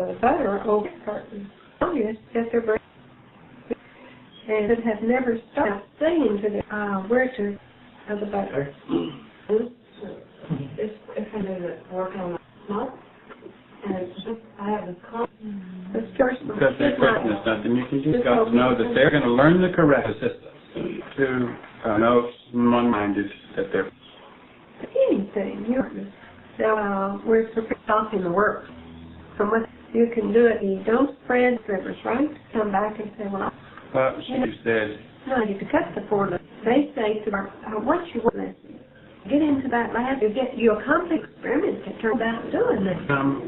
the butter over carton. Obvious that they're breaking. And it has never stopped saying to them where to have the butter. If I knew that working on my month, and I have a because they're question is something you can just got to know that they're going to learn the correct system to know in one mind is that they're anything. So we're stopping the work. From what you can do it, you don't spread rivers, right? Come back and say, well, she said, no, you can cut the formula. They say to what you want. Get into that lab, you accomplish experiments that turn out doing this.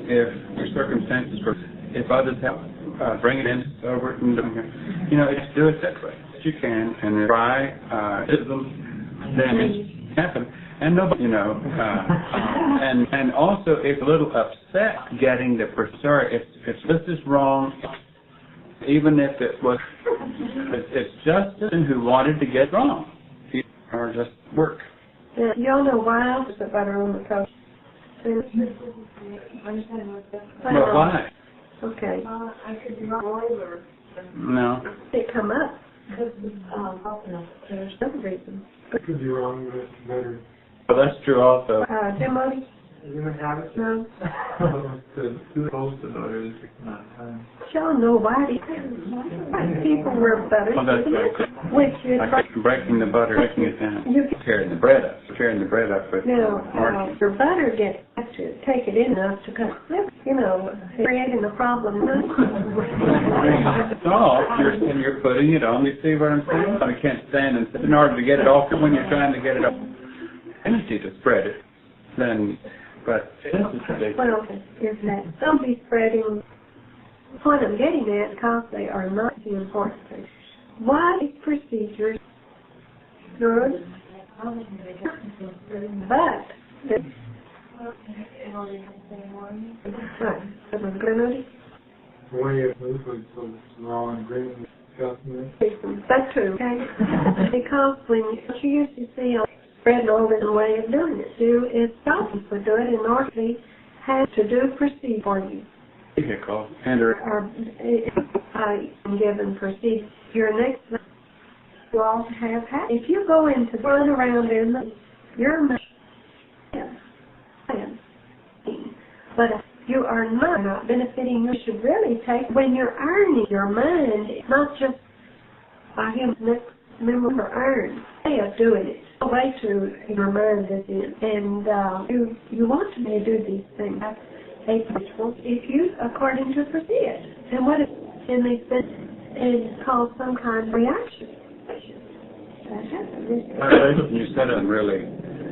If your circumstances, if others help, bring it in over it and just do it that way. You can and try damage happen. And nobody, and also it's a little upset getting the professor if this is wrong, even if it was, it's Justin who wanted to get wrong, or just work. Yeah, y'all know why else is the butter on the toast? Well, why? Okay. I could be wrong. No. They come up. Because There's no reason. It could be wrong, but it's better. Well, that's true also. Timothy? You don't have it? No. Too close to butter is not time. Y'all know why people were butter. Well, that's right. Which is Like breaking the butter, breaking it down, tearing the bread up with now, your butter gets to take it in enough to cut, creating the problem. It's all, you're putting it on. You see what I'm saying? You can't stand and in order to get it off when you're trying to get it up. Energy to spread it, then, but this is ridiculous. Well, is that somebody spreading, what I'm getting at, because they are not the important thing. Why these procedures good? But, The way it moves was so raw and green. That's true, okay? Because when you usually see spreading over the way of doing it, is stop you for doing it in order to have to do procedure for you. Vehicle and or given procedure. Your next you all have had. If you go into run around in your mind, but you are not benefiting. You should really take when you're earning your mind, not just by him next member earn way of doing it. A way to your mind is in, and you want to do these things. If you, according to proceed, and what if they spend and cause some kind of reaction? That happens. You said it really,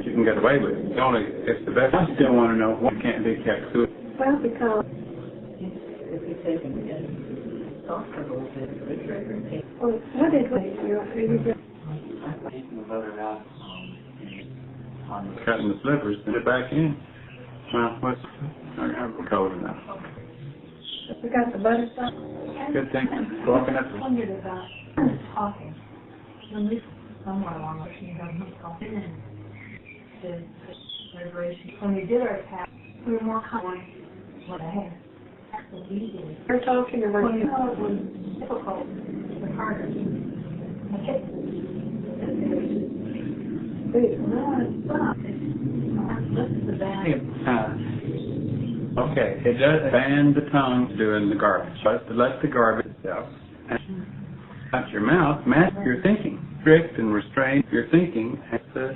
you can get away with it. Only it's the best. I still want to know what can't be kept to it. Well, because what did we cutting the slivers, put it back in. Well, I'm cold enough. We got the butter stuff. Good thing. Walking up. I wondered about talking. When we somewhere along the line, the liberation. When we did our task, we were more confident what I had. We're talking about when you know it was difficult, it was harder. Okay. Okay, it does ban the tongue doing the garbage. But let the garbage itself. And out your mouth, match your thinking. Strict and restrain your thinking at the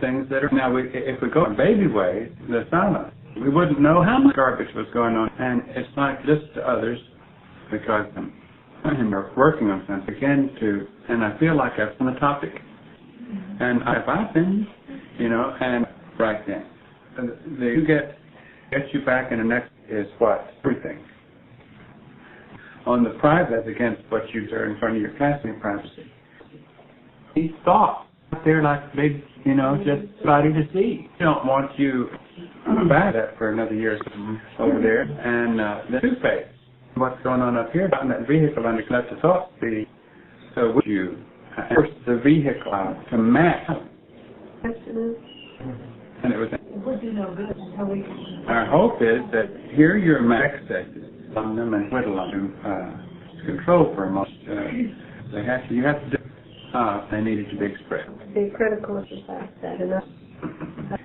things that are. Now, if we go in baby ways, the silence, we wouldn't know how much garbage was going on. And it's like this to others because they're working on something again and I feel like that's on the topic. And if I've been, and right then, you get you back in the next is what? Everything. On the private, against what you do in front of your classmate privacy. These thoughts out there like big, just somebody to see. They don't want you back that for another year over there. And the two-phase. What's going on up here? On that vehicle under let the thoughts be. So would you force the vehicle out to match? And it was would do no good until we can. Our hope is that here your excesses on them and whittle on them control for most. You have to do. They needed to be expressed. Be critical of the fact that enough.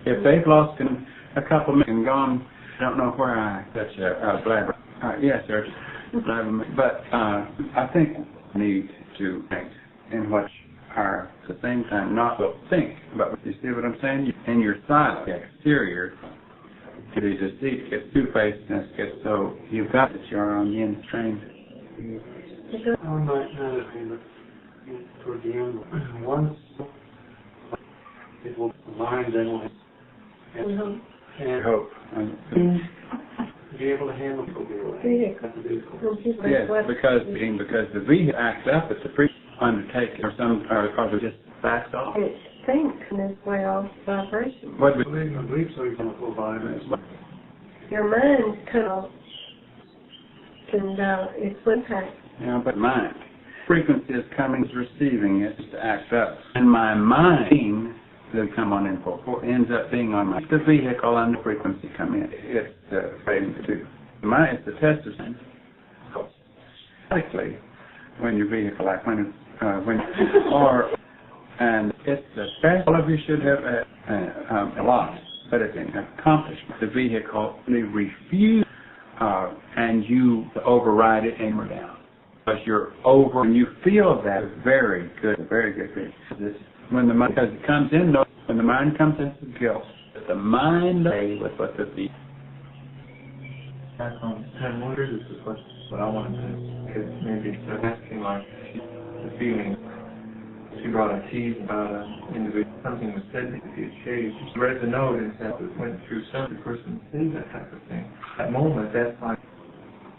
If they've lost in a couple minutes and gone, I don't know where I touch a blabber. Yes, there's blabber. But I think we need to think in what are at the same time not think. But you see what I'm saying? In your silence, the exterior, to be deceit, gets two-facedness, gets so you've got that you're on the end trained. I might not have been toward the end. Once it will mind, then will and hope. Be able to handle the vehicle. Yes, because the vehicle acts up at the pre-undertaking or it just backs off. It thinks in this way off vibration. What I believe so. You can go by this. Your mind can it's impact. Yeah, but mind. Frequency is coming, is receiving it to act up. And my mind that come on info ends up being on my the vehicle and the frequency come in. It's fading to it's the test of sense. Basically, when your vehicle, like when and it's the best. All of you should have a lot, but it's an accomplishment. The vehicle refuse and you override it and we're down. Because you're over, and you feel that very good feeling. When the mind, because it comes in, when the mind comes in, it's guilt. But the mind stays with what the feet. And what is this question? What I wanted to, because maybe it's asking like the feeling. She brought a tease about an individual. Something was said that he had shaved. She read the note and said it went through some person sees that type of thing. At that moment, that's like,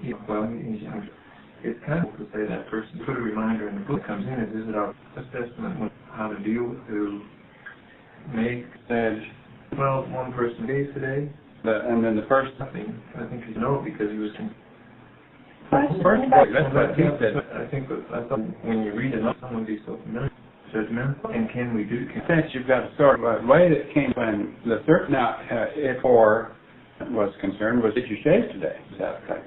it's kind of to say that person put a reminder in the book comes in. Is it our assessment with how to deal with to make Said, well, one person days today? And then the first Nothing. I think you know because he was. First, that's what he said. I thought when you read it, not someone be so familiar. Judgmental. And can we do? Since you've got to start by the way that came when the third now, if or was concerned was did you shave today? Is that okay?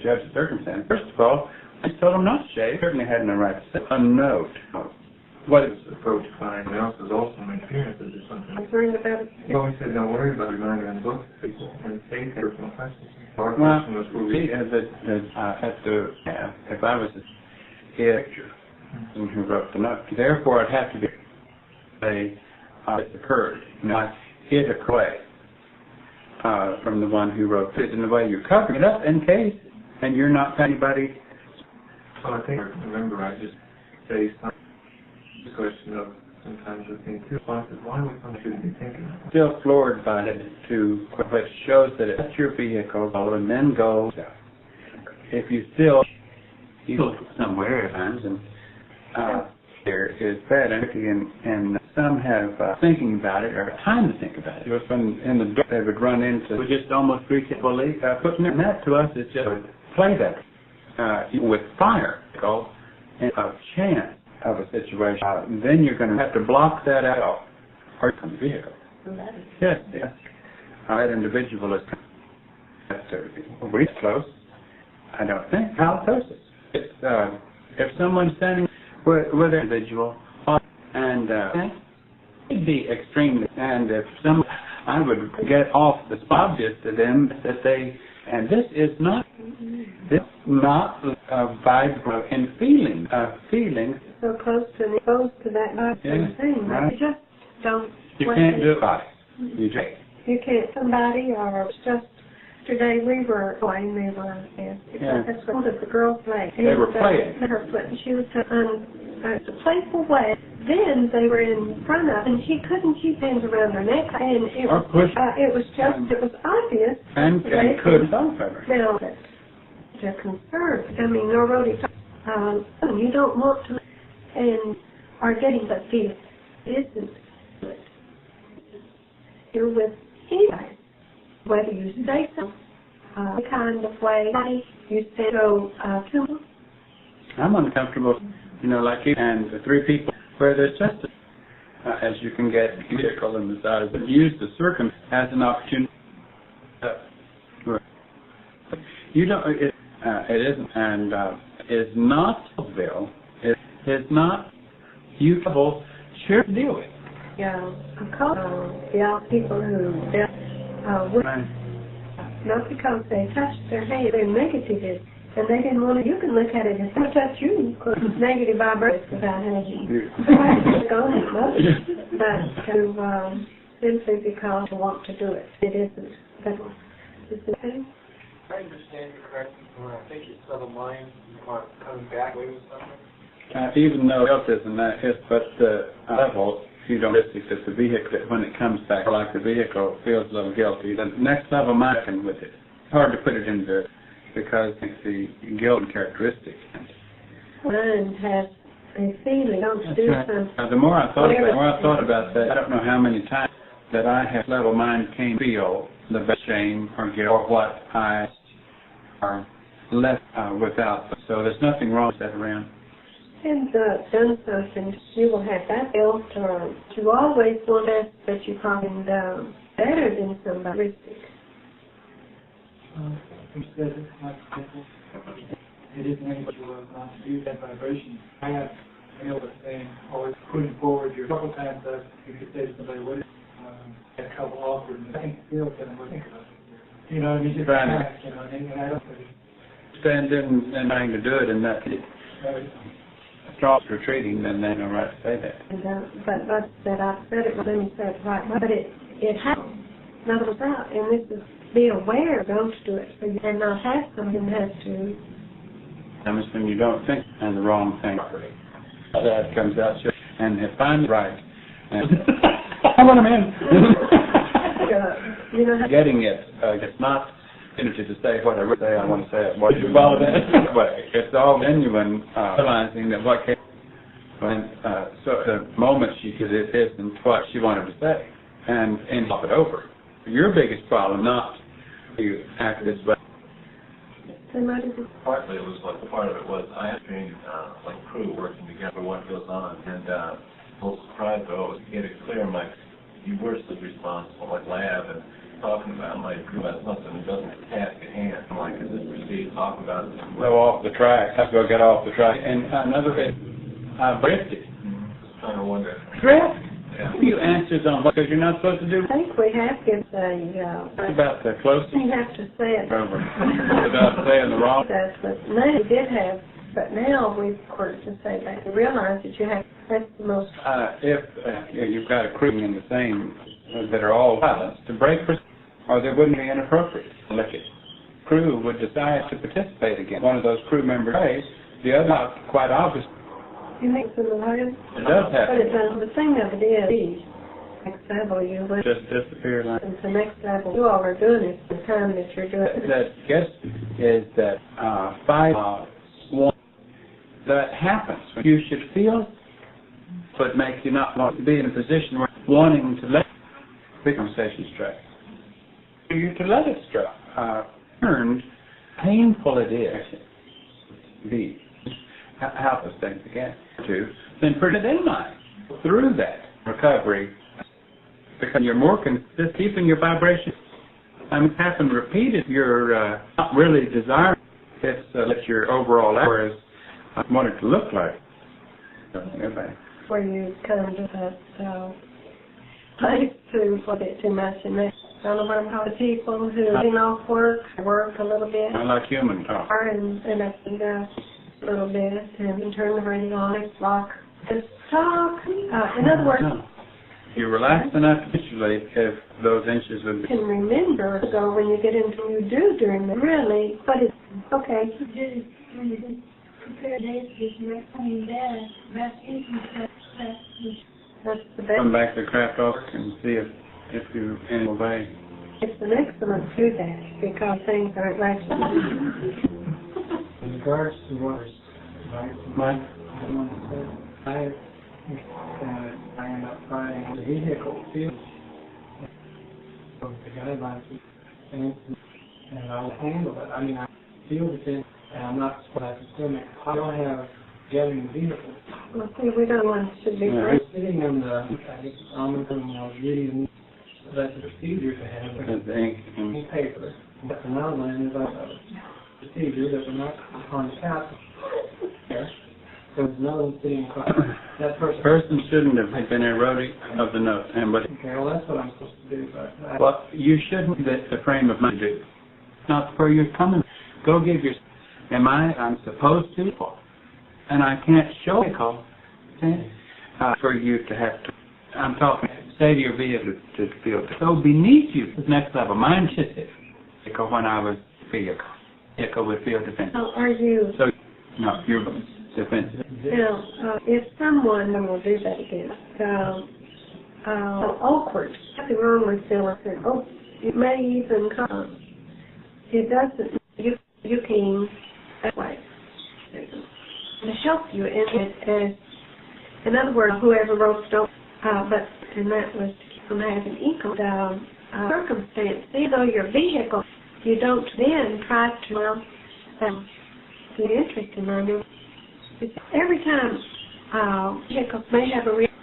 Judge the circumstance. First of all, I told him not to shave. Certainly had no right to say a note. What is the approach fine? And else is also an experience. Is something? Concerned about it. You always said don't worry about a reminder in the book. People and say personal questions. Our well, question was see, if I was a picture who wrote the note, therefore it'd have to be it occurred, not it occurred from the one who wrote it. In the way you're covering it up in case, and you're not anybody. So I think I remember I just say something. The question of sometimes I think too responses. Why we shouldn't be thinking? Still floored by it to which shows that it's your vehicle and then goes. If you still somewhere at times and there is bad energy and some have thinking about it or time to think about it. It was when in the dark they would run into we just almost reach it. Well, putting that to us is just play that with fire and a chance of a situation. Then you're going to have to block that out or from the vehicle. Yes. That individual is reach close. I don't think halitosis. It's if someone's standing with an individual and it'd be extremely and if some I would get off the spot just to them that they and this is not a vibro in feelings So close to that thing. Right. You just don't. You can't do it. You can't. Somebody or just today we were playing. That's what the girl played. They were playing. Her foot, and she was a playful way. Then they were in front of, and she couldn't keep hands around her neck, and it was obvious. And couldn't stop her. Now they're concerned. I mean, already. You don't want to, and are getting the feeling. It isn't good. You're with anybody, whether you say so, the kind of way you say so to them. I'm uncomfortable, like you and the three people where there's just as you can get a vehicle in the size, but use the circumstance as an opportunity. You don't. It isn't, and is not Bill. It is not. You people sure to deal with. Yeah, because people who not because they touched their hand, they're negative, and they didn't want to. You can look at it as I touch you, because it's negative vibrations without having but to simply because you want to do it. It isn't. Is it okay? I understand you correctly. I think it's of a mind coming back away with something. Even though guilt isn't that, but the level, you don't risk it, the vehicle, when it comes back, like the vehicle feels a little guilty, the next level might come with it. It's hard to put it into it because it's the guilt characteristic. Mind has a feeling, don't do something. The more I thought about that, I don't know how many times that I have level mind came to feel the best shame or guilt or what I are left without. So there's nothing wrong with that around. And done something, you will have that guilt, or you always want that you probably better than somebody. You said it, like example, it isn't anybody who was not to use that vibration. I have a saying, always putting forward your couple times that you could say to somebody, what is a couple awkward, and I think feel that I'm think about it. You know what I mean? Just ask, you know, and I don't stand in and trying to do it, and that drops retreating, then they know right to say that. And, but like I said, I've said it, let me say it right, but it happens. None of us out, and this is be aware, don't do it, and not have something that has to. I'm assuming you don't think and the wrong thing. That comes out, and if I'm right, and I want him in. You know, getting it, it's not energy to say what I would say. I want to say it. What you follow that way? It's all genuine, realizing that what came when so the moment she did it isn't what she wanted to say, and pop it over. Your biggest problem, not you act this way. Partly it was like part of it was I had trained like crew working together what goes on, and a little surprised though was to get it clear. Like you were so responsible, like lab and talking about like about something that doesn't task at hand. I'm like, is this proceed? Talk about this. Go off the track. Have to go get off the track. And another bit, drifted. Just trying to wonder. Drift. Yeah. You answers on what because you're not supposed to do. I think we have to say, About the closest. You have to say it. Over. Without saying the wrong. That's what now you did have, but now we've got to say that. You realize that you have, that's the most. If you've got a crew in the same that are all balanced, to break or they wouldn't be inappropriate. Look at crew would decide to participate again. One of those crew members, the other quite obvious. You think it's in the line? It does happen. But it's the thing of it is, next level you would just disappear like. And the next level you all are doing it the time that you're doing it. That guess is that one that happens when you should feel, but makes you not want to be in a position where wanting to let the conversation straight. You to let it straight. Learned painful it is. Be how those things again to then put it in mind through that recovery because you're more consistent keeping your vibration. Happen repeated. You're not really desiring it's that your overall hour is what it to look like. Where you come to that place to put it too much in there. I don't know what I'm talking people who getting off work a little bit. I like human talk. And I can go a little bit and turn the radio on and block. Just talk. In other words, you relax enough initially if those inches would be. You can remember to go when you get into you do during the really, but it's okay. Compare days with coming there, That's the best. Come back to craft off and see if you in a way. It's an excellent to do that because things aren't right. In regards to what Mike? I end up finding the vehicle field of the guidelines and I'll handle it. I mean, I feel the thing and I'm not supposed to still make. I don't have getting the vehicle. Well, see, we don't want to be Yeah. great. Sitting in the almond and I was reading that the procedure to have Because the ink and any paper. But the outline is a procedure that we're not on the cap. There was no one sitting across. That the person shouldn't have been erotic of the note. And but Okay, well that's what I'm supposed to do, but well, you shouldn't let the frame of mind do. Not where you're coming. Go give your. I'm supposed to, and I can't show it for you to have to. I'm talking. Say to your vehicle to feel so beneath you. This next level. Mine should it. When I was vehicle would feel defensive. So are you? So no, you're defensive. Now, if someone, and we'll do that again, awkward, nothing wrong with feeling, it may even come. It doesn't, you can, that way, to help you in other words, whoever wrote the story, and that was to keep from having equal circumstance. Even though your vehicle, you don't then try to get interest in learning. Every time vehicles may have a reason,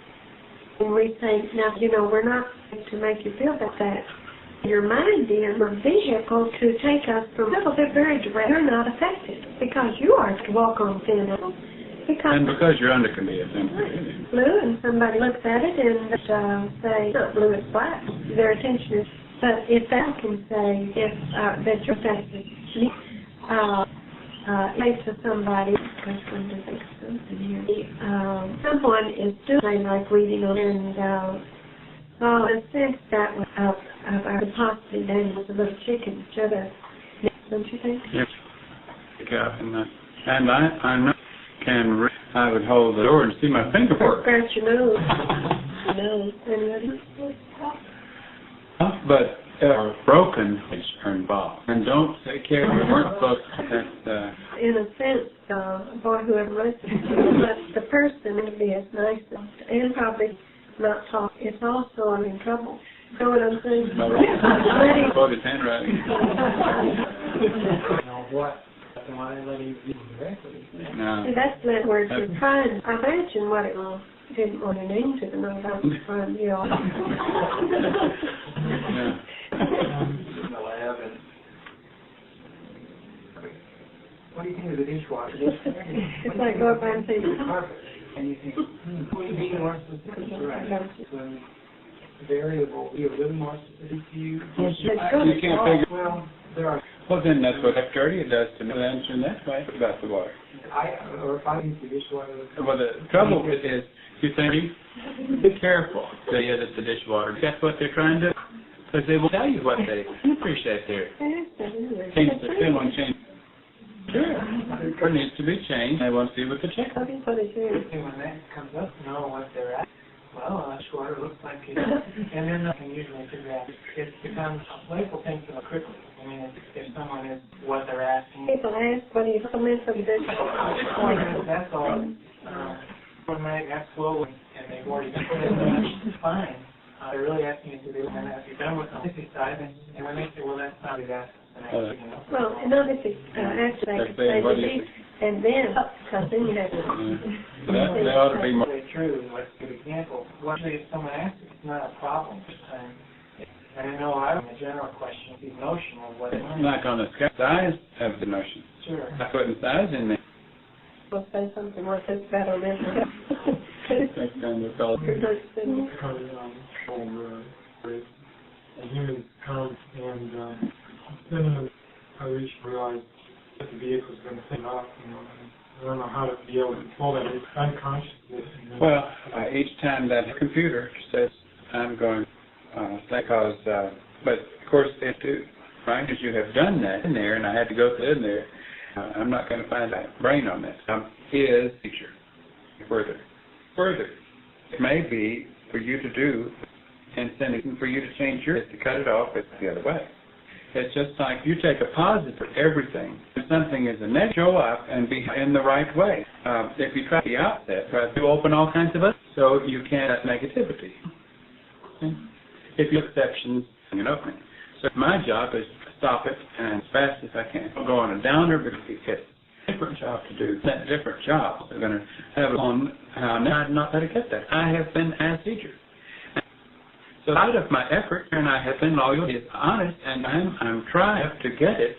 we say, now, we're not to make you feel that your mind is a vehicle to take us from people that are very direct. You're not affected because you are to walk on thin ice. And because you're under condition. Blue, and somebody looks at it and say, not blue, it's black. Their attention is, but if that can say, that you're affected, to somebody, someone is doing like reading and so in a sense that was of our possibly then was a little chicken, don't you think? Yes. And I know I would hold the door and see my finger work. Scratch your nose. But broken are involved. And don't take care of your workbook. In a sense, boy, whoever wrote it, but the person to be as nice and probably not talk, it's also I'm in trouble. You know what I'm saying? Quote his handwriting. why let him do directly? No. See, that's the word you're trying. I imagine what it was. Didn't want to name to the note. I was trying to be all. In the lab, and What do you think of the dishwasher? It's like go up and say, Carpet. And you think, well, you be more specific. Right. When variable, be a little more specific to you. You can't figure. Well, there are. Well, then that's what F30 does to me. Answering that way about the water. If I use the dishwasher. Well, the trouble is, you think, be careful. Say that it's the dishwater. That's what they're trying to do. Because they will tell you what they appreciate there. Change the film on change. Sure. It needs to be changed. They want to see what the check. how do you put it here? When that comes up, know what they're at. Well, dishwater looks like it. And then I can usually figure out. It becomes a playful thing for the quickly. I mean, if someone is what they're asking. People ask, what do you recommend for the dishwasher? That's all. When they ask slowly and they've already done it, fine. They're really asking you to do it, and if you're done with the busy side, and when they say, well, that's not that. Well, and obviously, after they could say the beef, and then, because then you have to. They ought to be more. That's true. Let's give an example. Usually, if someone asks, it's not a problem. And I know I have a general question, the notion of what it means. Like on the size of the notion. Sure. I putting size in there. We'll say something worth this better than That's kind of fellow. And humans come and then I realized that the vehicle's going to take off, and I don't know how to be able to control that. It's unconsciousness. Well, each time that computer says I'm going, because, but of course, right, because you have done that in there, and I had to go in there, I'm not going to find a brain on this. Is teacher. Further. It may be for you to do, and for you to change yours, to cut it off, it's the other way. It's just like you take a positive for everything. If something is a negative, show up and be in the right way. If you try the opposite, try to open all kinds of us, so you can't have negativity. Okay? If you have exceptions, an opening. So my job is to stop it and as fast as I can. Go on a downer because it different job to do. That different job. They're going to have on how now I'm not going to get that. I have been as teacher. So out of my effort, and I have been loyal, is honest, and I'm trying to get it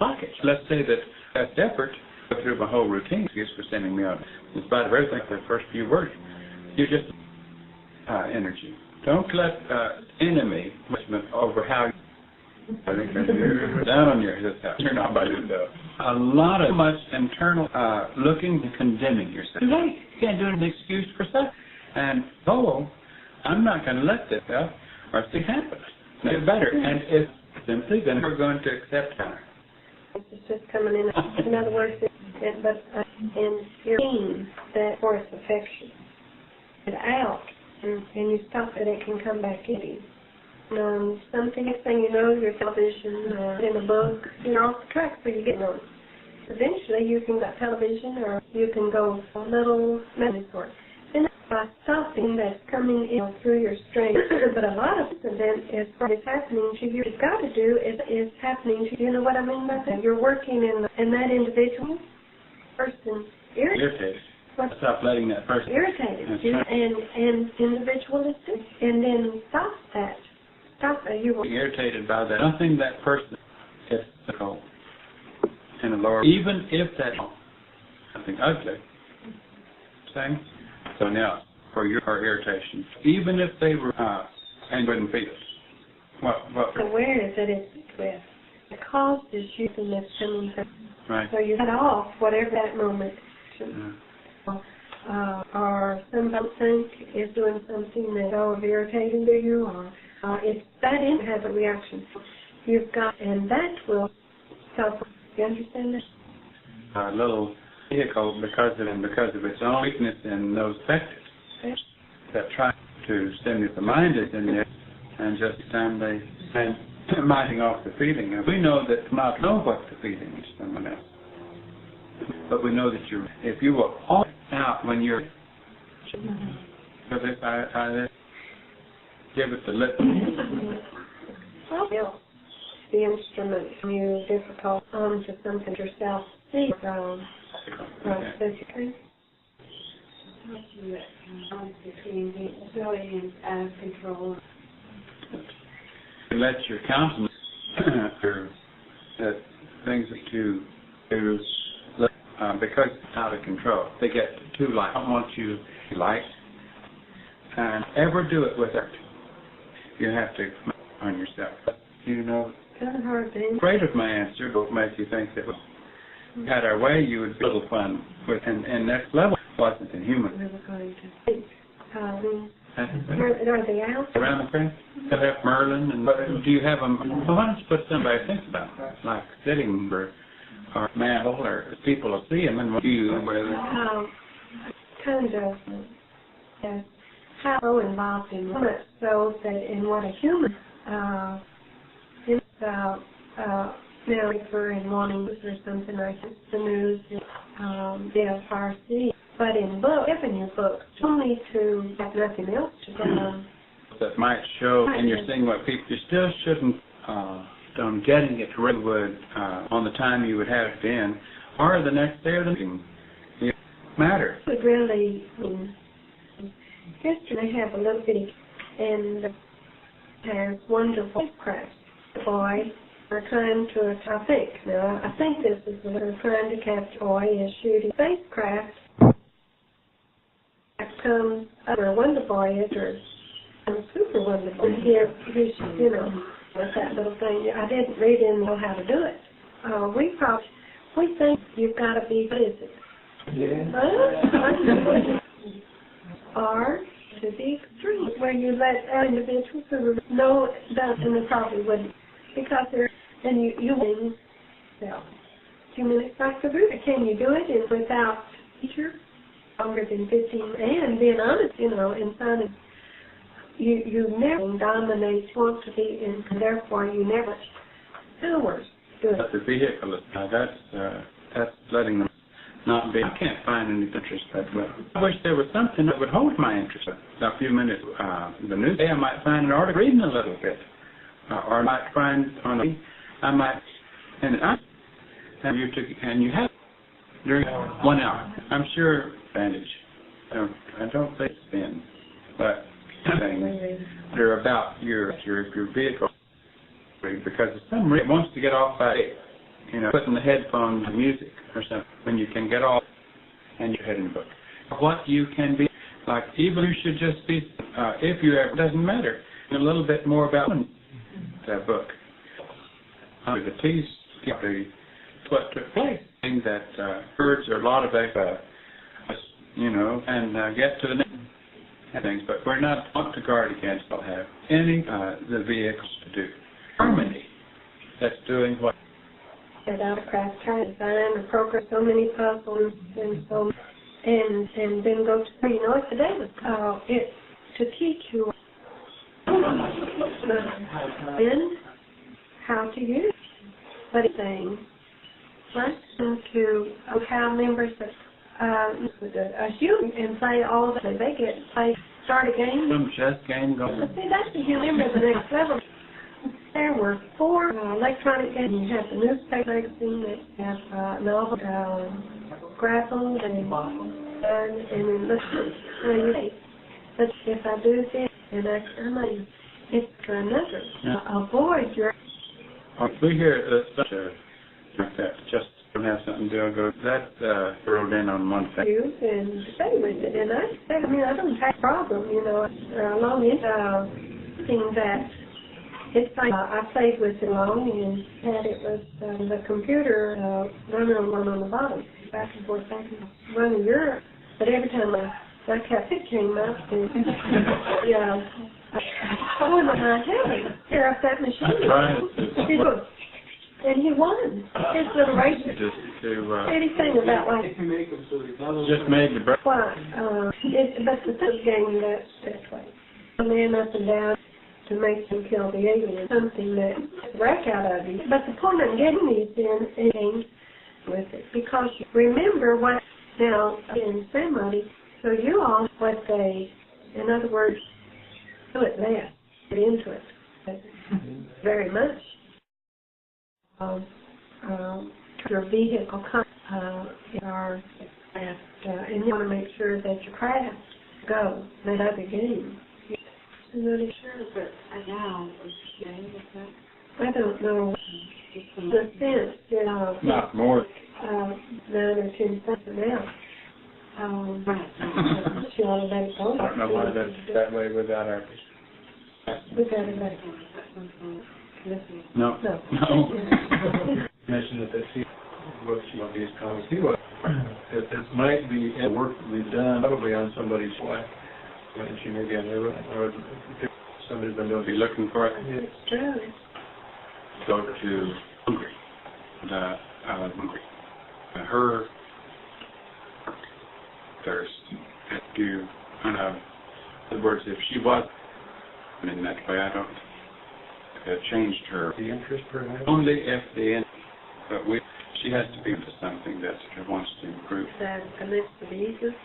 like it. Let's say that best effort go through my whole routine. Excuse for sending me out. In spite of everything, the first few words, you just energy. Don't let enemy judgment over how I think you're down on your yourself. You're not by yourself. A lot of much internal looking and condemning yourself. Too late. You can't do an excuse for stuff. And I'm not going to let this up or see happen. It's better. And it's simply then we're going to accept her. It's just coming in. In other words, and you're seeing that force affection. It out. And you stop it, it can come back in you. Something, next thing you know, your television or in a book, you're off the track, so you get on. Eventually, you can go television or you can go a little message work. Then by stopping that's coming in through your strength, but a lot of it then is what is happening to you. What you've got to do is happening to you. You know what I mean by that? You're working in that individual person irritated. Stop letting that person irritated you and individualistic, and then stop that. Stop that. You were irritated by that. Nothing that person is in the lower, even if that's something ugly. Saying so now for your irritation, even if they were and wouldn't feel it. What awareness that it's with it causes you to lift coming from. Right. So you cut off whatever that moment. Or somebody think is doing something that is irritating to you, or it's that in has a reaction. You've got, and that will stop. You understand that? A little vehicle because of its own weakness in those factors that try to stimulate the mind is in there, and just time they minding off the feeling. And we know that not know what the feeling is someone else. But we know that if you will all out when you're, because I give it the lip. Well, the instrument, you difficult onto something yourself. See, physically. Between the ability and control. Let your countenance, that things that you do. Because it's out of control. They get too light. I don't want you to light. And ever do it with art. You have to on yourself. You know, afraid of my answer, but make you think that if we had our way, you would be a little fun with. And next level wasn't in human. We were going to think. Are they out? Around the place? They have Merlin. And do you have them? Well, why don't you put somebody thinks about it? Like sitting or mantle, or people will see them, and you kind of how involved in it, so that in what a human is now for and wanting or something like this, the news, the FRC, but in books, giving you books, only to have nothing else to go on. That might show, and you're seeing what people, you still shouldn't on getting it really would on the time you would have it in, or the next day or the meeting. It matters. It really, yesterday I have a little bitty, and has wonderful crafts. The boy are trying to, I think this is what they're trying to capture. Boy is shooting spacecraft. Comes or Wonder Boy is, or Super Wonder Boy. He's, with that little thing. I didn't read and know how to do it. We think you've got to be, what is it? Yeah. Or to the extreme, where you let individuals who know that, and they probably wouldn't, because they're, and you win, well, 2 minutes back to root. Can you do it without teacher? Longer than 15, and being honest, inside of you never dominate, want to be, and therefore you never hours do it. But the vehicle, that's letting them not be. I can't find any interest that way. I wish there was something that would hold my interest. A few minutes, the news day, I might find an article reading a little bit, or I might find on the, I might, and you have during 1 hour. I'm sure advantage. I don't say spin, but things that are about your vehicle, because if somebody wants to get off by putting the headphones and music or something, when you can get off and you're heading the book. What you can be like, even you should just be, if you ever, doesn't matter, a little bit more about that book. The tease, what took place, thing that birds are a lot of and get to the next things, but we're not want to guard against. I'll have any the vehicles to do harmony. That's doing what. Out of craft, trying to design or program so many puzzles and then go to today was it to teach you how to use but things. First to how members assume and play all the they get play start a game. Some chess game going. See, that's if you remember the next level. There were 4 electronic games. You have the newspaper magazine that have novel, grapple, and then listen. But if I do this, and I might, it's another. Avoid your. We hear such a like that. Just don't have something to do. Go that rolled in on one thing. You and stay with it, and I don't have a problem. Along with thing that. It's like I played with it long and had it was the computer running on the bottom, back and forth, running Europe. But every time I kept it came up, and I wouldn't mind telling him, tear up that machine. And he won. His little race. Anything about like. Just made the break. Why? But the third game that way. A man up and down. To make them kill the alien, something that wreck out of you. But the point I'm getting these in with it, because remember what now in somebody, so you all what they, in other words, do it there, get into it very much. Your vehicle are and you want to make sure that your craft go that other game. I'm not sure, but I don't know the sense, not more. 9 or 10 cents now. She ought to let it go. I don't know why that's that way without our. We got to let it go. No. Mentioned that she what she want these comments. It might be work to be done probably on somebody's wife. And she may be on there, or somebody's been doing. Be looking for it. It's true. Go to Hungary. Hungary. Her thirst. In other words, if she was in that way, I don't changed her. The interest, perhaps. Only if but she has to be into something that she wants to improve. That connects to Jesus.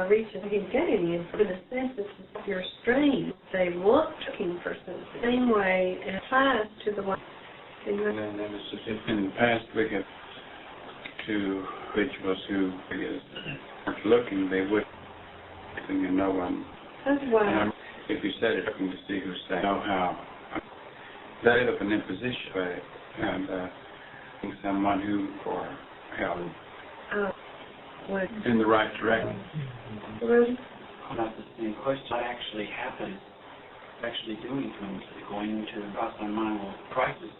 Reach and he can get any in the sense of your strain. They want looking for something. Same way it applies to the one. And then in the past we get to individuals who aren't looking, they would and no one. That's why. If you said it, looking to see who's saying, know how. That is an imposition way, and someone who for help in the right direction. Really? Not the same question. What actually happens? Actually doing things, going to cross our mind with crisis.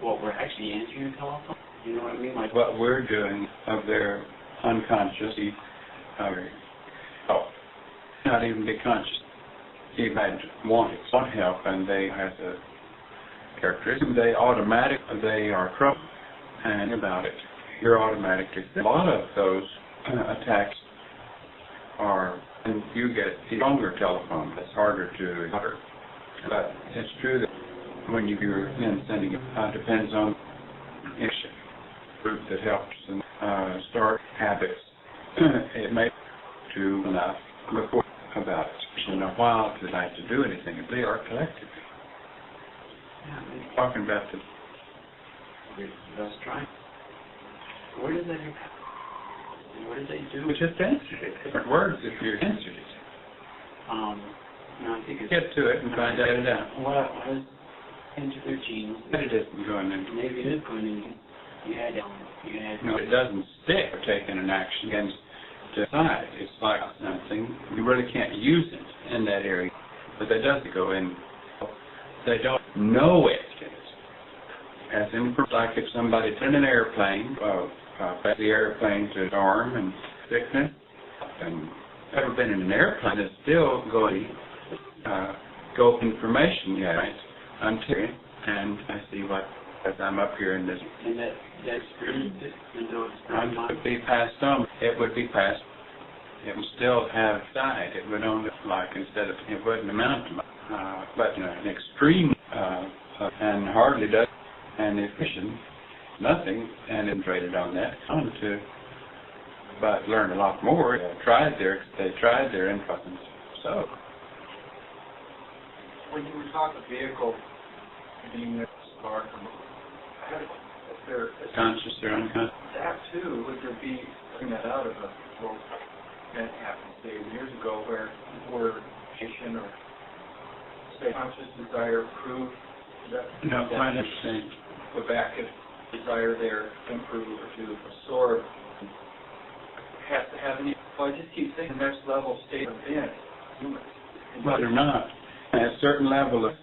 What we're actually answering the telephone. You know what I mean? Like what we're doing of their unconscious, not even be conscious. He might want help, and they have a characteristic. They are troubled and about it. You're automatically. A lot of those attacks are, and you get a stronger telephone. It's harder to utter. But it's true that when you're in sending it, depends on issue. Group that helps and start habits. It may do enough before about it. In a while to like to do anything. If they are collective. Talking about that's trying. Where is that? What did they do? We just answered it. Different words if you answered it. No, I think it's... Get to it and find it out. What was into their genes? But it isn't going in. Maybe it is going in. You had... No, it doesn't stick for taking an action against the side. It's like something. You really can't use it in that area. But that doesn't go in. They don't know it. As in, like if somebody in an airplane, the airplane to storm and sickness, and ever been in an airplane, it's still going go information yet, right? Until, and I see what, as I'm up here in this. And that experience, it would be passed on. It would be passed. It would still have died. It would only, like, instead of, it wouldn't amount to much. But an extreme, and hardly does, and efficient, nothing, and it traded on that, but learned a lot more. They tried their influence. So, when you were talking vehicle being a spark, if there conscious or unconscious. That too, would there be bring that out of a well, that happened say years ago where were patient or say conscious desire proved that No, I understand. the back of desire there to improve or to absorb has to have any well I just keep saying the next level state of being human. But they're not. At a certain level of